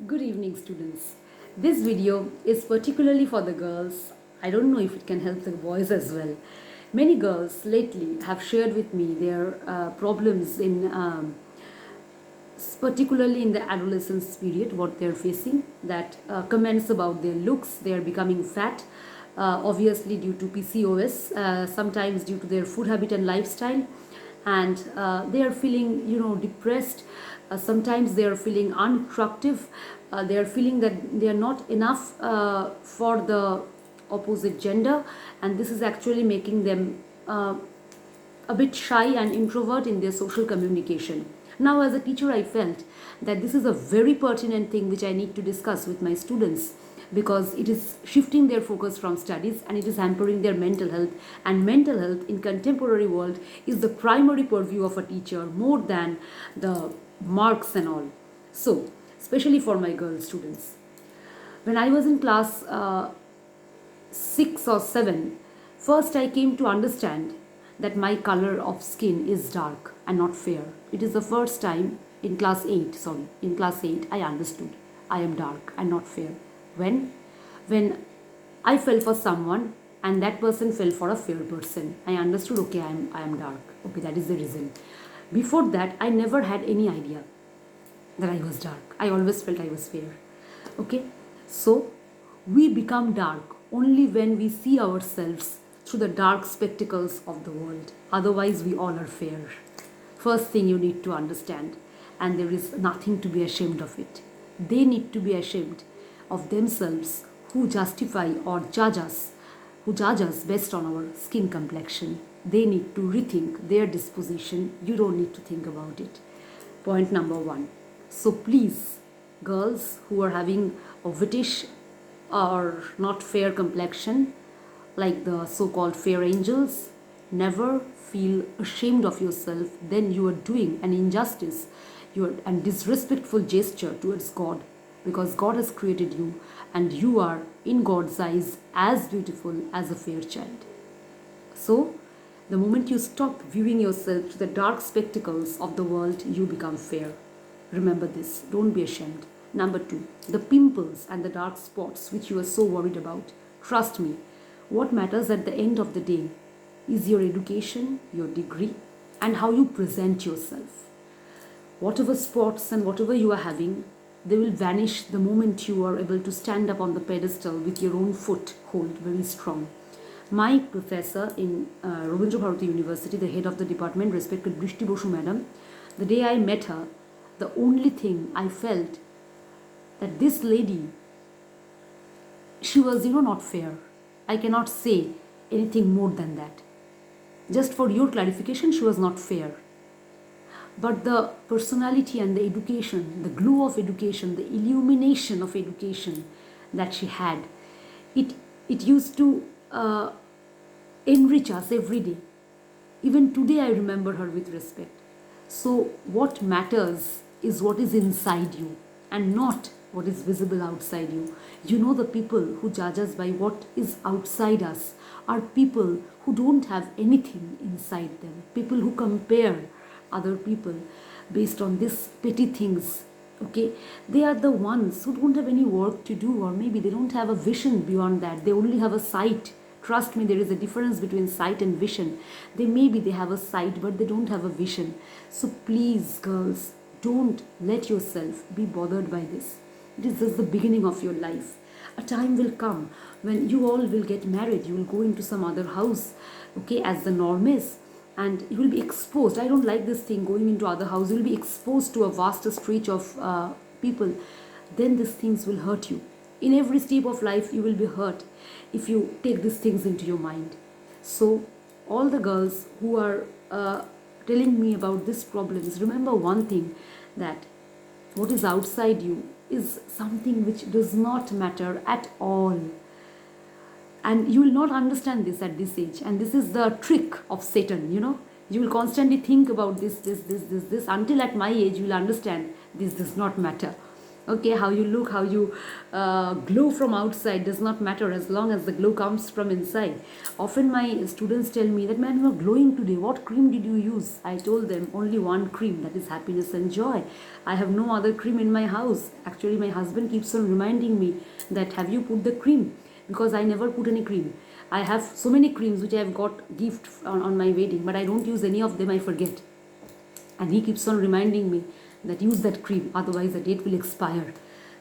Good evening, students. This video is particularly for the girls. I don't know if it can help the boys as well. Many girls lately have shared with me their problems in particularly in the adolescence period, what they're facing, that comments about their looks, they are becoming fat, obviously due to PCOS, sometimes due to their food habit and lifestyle, and they are feeling, depressed. Sometimes they are feeling unattractive. They are feeling that they are not enough for the opposite gender, and this is actually making them a bit shy and introvert in their social communication. Now, as a teacher, I felt that this is a very pertinent thing which I need to discuss with my students, because it is shifting their focus from studies and it is hampering their mental health. And mental health in contemporary world is the primary purview of a teacher, more than the marks and all. So, especially for my girl students. When I was in class 6 or 7, first I came to understand that my color of skin is dark and not fair. It is the first time in class 8 I understood I am dark and not fair. When I fell for someone and that person fell for a fair person, I understood, okay, I am dark. Okay, that is the reason. Before that, I never had any idea that I was dark. I always felt I was fair. Okay, so we become dark only when we see ourselves through the dark spectacles of the world. Otherwise, we all are fair. First thing you need to understand, and there is nothing to be ashamed of it. They need to be ashamed of themselves who justify or judge us, based on our skin complexion. They need to rethink their disposition. You don't need to think about it. Point number 1. So please, girls who are having a whitish or not fair complexion, like the so-called fair angels, never feel ashamed of yourself. Then you are doing an injustice and disrespectful gesture towards God, because God has created you and you are in God's eyes as beautiful as a fair child. So the moment you stop viewing yourself through the dark spectacles of the world, you become fair. Remember this. Don't be ashamed. Number 2, the pimples and the dark spots which you are so worried about. Trust me, what matters at the end of the day is your education, your degree, and how you present yourself. Whatever spots and whatever you are having, they will vanish the moment you are able to stand up on the pedestal with your own foothold very strong. My professor in Rabindra Bharati University, the head of the department, respected Brishti Bosu madam, the day I met her, the only thing I felt that this lady, she was, not fair. I cannot say anything more than that. Just for your clarification, she was not fair. But the personality and the education, the glow of education, the illumination of education that she had, it used to enrich us every day. Even today, I remember her with respect. So, what matters is what is inside you and not what is visible outside you. The people who judge us by what is outside us are people who don't have anything inside them. People who compare other people based on these petty things. Okay, they are the ones who don't have any work to do, or maybe they don't have a vision beyond that. They only have a sight. Trust me, there is a difference between sight and vision. They have a sight, but they don't have a vision. So please, girls, don't let yourself be bothered by this. It is just the beginning of your life. A time will come when you all will get married. You will go into some other house, okay, as the norm is, and you will be exposed. I don't like this thing, going into other house. You will be exposed to a vast stretch of people. Then these things will hurt you. In every step of life, you will be hurt if you take these things into your mind. So, all the girls who are telling me about these problems, remember one thing, that what is outside you is something which does not matter at all. And you will not understand this at this age. And this is the trick of Satan, You will constantly think about this. Until at my age, you will understand this does not matter. Okay, how you look, how you glow from outside does not matter as long as the glow comes from inside. Often my students tell me that, man, you are glowing today. What cream did you use? I told them only one cream, that is happiness and joy. I have no other cream in my house. Actually, my husband keeps on reminding me that, have you put the cream? Because I never put any cream. I have so many creams which I have got gift on my wedding, but I don't use any of them. I forget. And he keeps on reminding me that use that cream, otherwise the date will expire.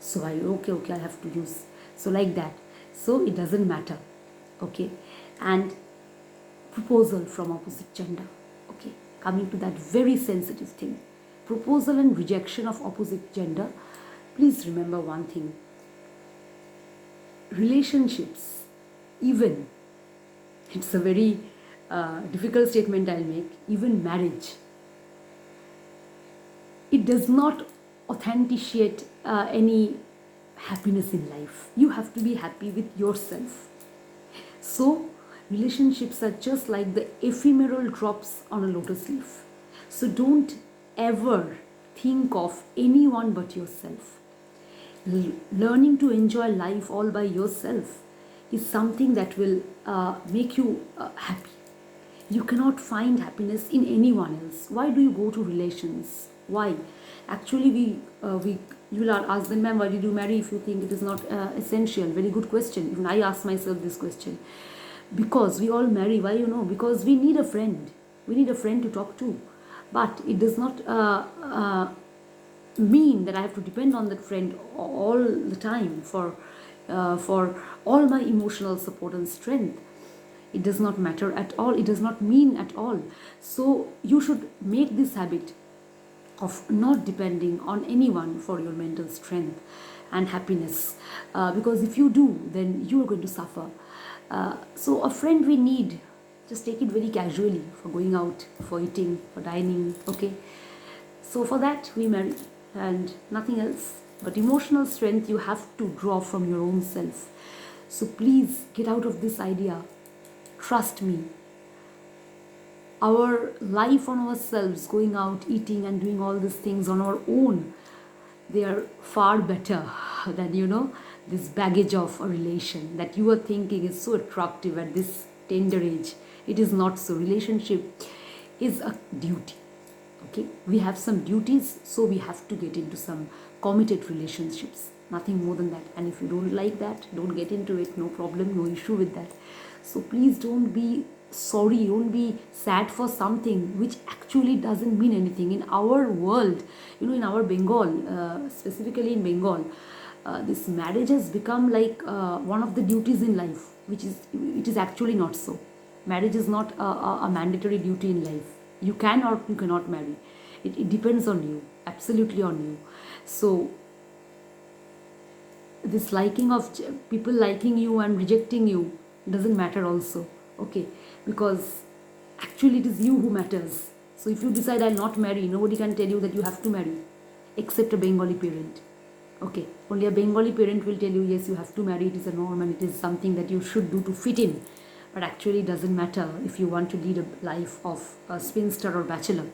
So I, okay, I have to use. So like that. So it doesn't matter. Okay. And proposal from opposite gender. Okay. Coming to that very sensitive thing. Proposal and rejection of opposite gender. Please remember one thing. Relationships, even, it's a very difficult statement I'll make, even marriage, it does not authenticate any happiness in life. You have to be happy with yourself. So relationships are just like the ephemeral drops on a lotus leaf. So don't ever think of anyone but yourself. Learning to enjoy life all by yourself is something that will make you happy. You cannot find happiness in anyone else. Why do you go to relations? Why? Actually, you will ask them, ma'am, why did you marry if you think it is not essential? Very good question. Even I ask myself this question. Because we all marry. Why? Because we need a friend. We need a friend to talk to. But it does not mean that I have to depend on that friend all the time for all my emotional support and strength. It does not matter at all. It does not mean at all. So you should make this habit of not depending on anyone for your mental strength and happiness, because if you do, then you are going to suffer. So a friend we need, just take it very casually, for going out, for eating, for dining. Okay, so for that we marry and nothing else. But emotional strength you have to draw from your own self. So please get out of this idea. Trust me, our life on ourselves, going out, eating and doing all these things on our own, they are far better than this baggage of a relation that you are thinking is so attractive at this tender age. It is not so. Relationship is a duty. Okay, we have some duties, so we have to get into some committed relationships, nothing more than that. And if you don't like that, don't get into it. No problem, no issue with that. So please don't be sorry, don't be sad for something which actually doesn't mean anything. In our world, in our Bengal, specifically in Bengal, this marriage has become like one of the duties in life, it is actually not so. Marriage is not a mandatory duty in life. You can or you cannot marry. It depends on you, absolutely on you. So this liking of people liking you and rejecting you doesn't matter also. Okay, because actually it is you who matters. So if you decide I'll not marry, nobody can tell you that you have to marry, except a Bengali parent. Okay, only a Bengali parent will tell you, yes, you have to marry, it is a norm and it is something that you should do to fit in. But actually it doesn't matter if you want to lead a life of a spinster or bachelor.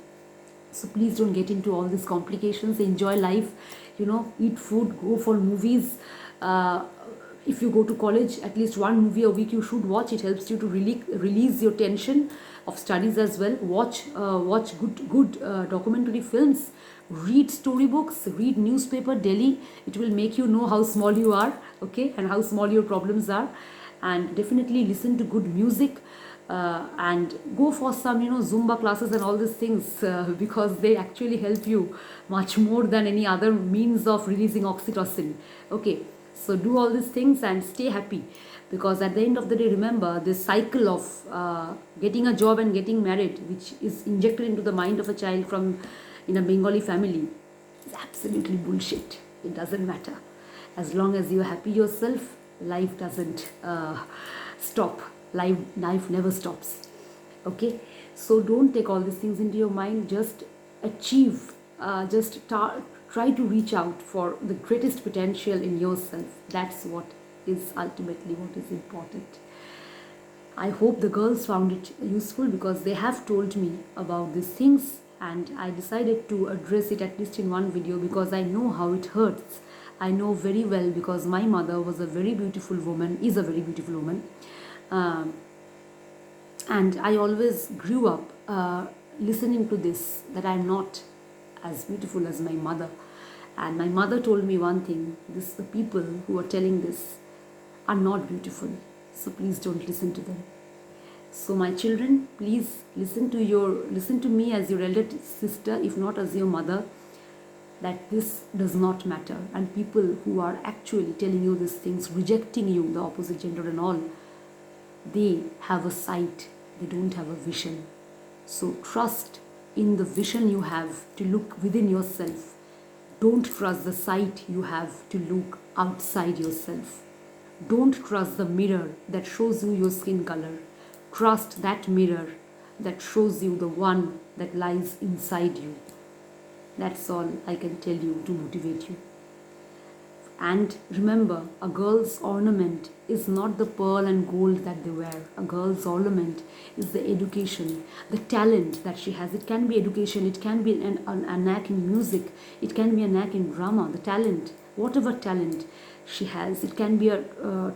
So please don't get into all these complications. Enjoy life, eat food, go for movies. If you go to college, at least one movie a week you should watch. It helps you to release your tension of studies as well. Watch good documentary films. Read storybooks, read newspaper daily. It will make you know how small you are, okay, and how small your problems are. And definitely listen to good music. And go for some Zumba classes and all these things, because they actually help you much more than any other means of releasing oxytocin. Okay, so do all these things and stay happy, because at the end of the day, remember, this cycle of getting a job and getting married, which is injected into the mind of a child from in a Bengali family, is absolutely bullshit. It doesn't matter. As long as you're happy yourself, life doesn't stop. Life never stops. Okay, so don't take all these things into your mind. Just achieve, try to reach out for the greatest potential in yourself. That's what is ultimately what is important. I hope the girls found it useful, because they have told me about these things and I decided to address it at least in one video, because I know how it hurts I know very well because my mother was a very beautiful woman, is a very beautiful woman. Um, and I always grew up listening to this, that I'm not as beautiful as my mother. And my mother told me one thing: this, the people who are telling this are not beautiful, so please don't listen to them. So my children, please listen to me as your elder sister, if not as your mother, that this does not matter. And people who are actually telling you these things, rejecting you, the opposite gender and all, they have a sight, they don't have a vision. So trust in the vision you have to look within yourself. Don't trust the sight you have to look outside yourself. Don't trust the mirror that shows you your skin color. Trust that mirror that shows you the one that lies inside you. That's all I can tell you to motivate you. And remember, a girl's ornament is not the pearl and gold that they wear. A girl's ornament is the education, the talent that she has. It can be education, it can be a knack in music, it can be a knack in drama, the talent, whatever talent she has. It can be a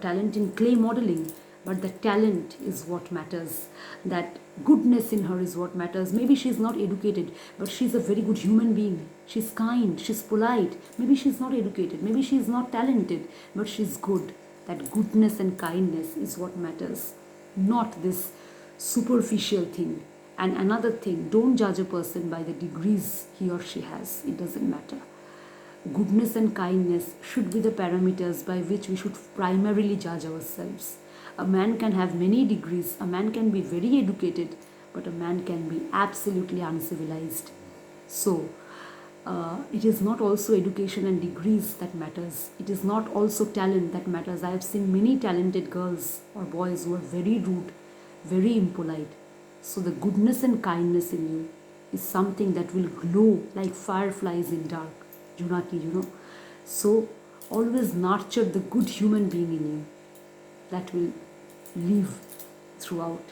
talent in clay modeling, but the talent is what matters. That goodness in her is what matters. Maybe she's not educated, but she's a very good human being. She's kind, she's polite. Maybe she's not educated, maybe she's not talented, but she's good. That goodness and kindness is what matters, not this superficial thing. And another thing, don't judge a person by the degrees he or she has. It doesn't matter. Goodness and kindness should be the parameters by which we should primarily judge ourselves. A man can have many degrees, a man can be very educated, but a man can be absolutely uncivilized. So, it is not also education and degrees that matters. It is not also talent that matters. I have seen many talented girls or boys who are very rude, very impolite. So the goodness and kindness in you is something that will glow like fireflies in dark. Junaki. So always nurture the good human being in you that will live throughout.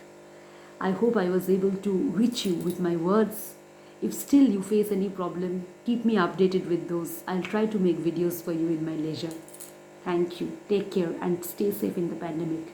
I hope I was able to reach you with my words. If still you face any problem, keep me updated with those. I'll try to make videos for you in my leisure. Thank you. Take care and stay safe in the pandemic.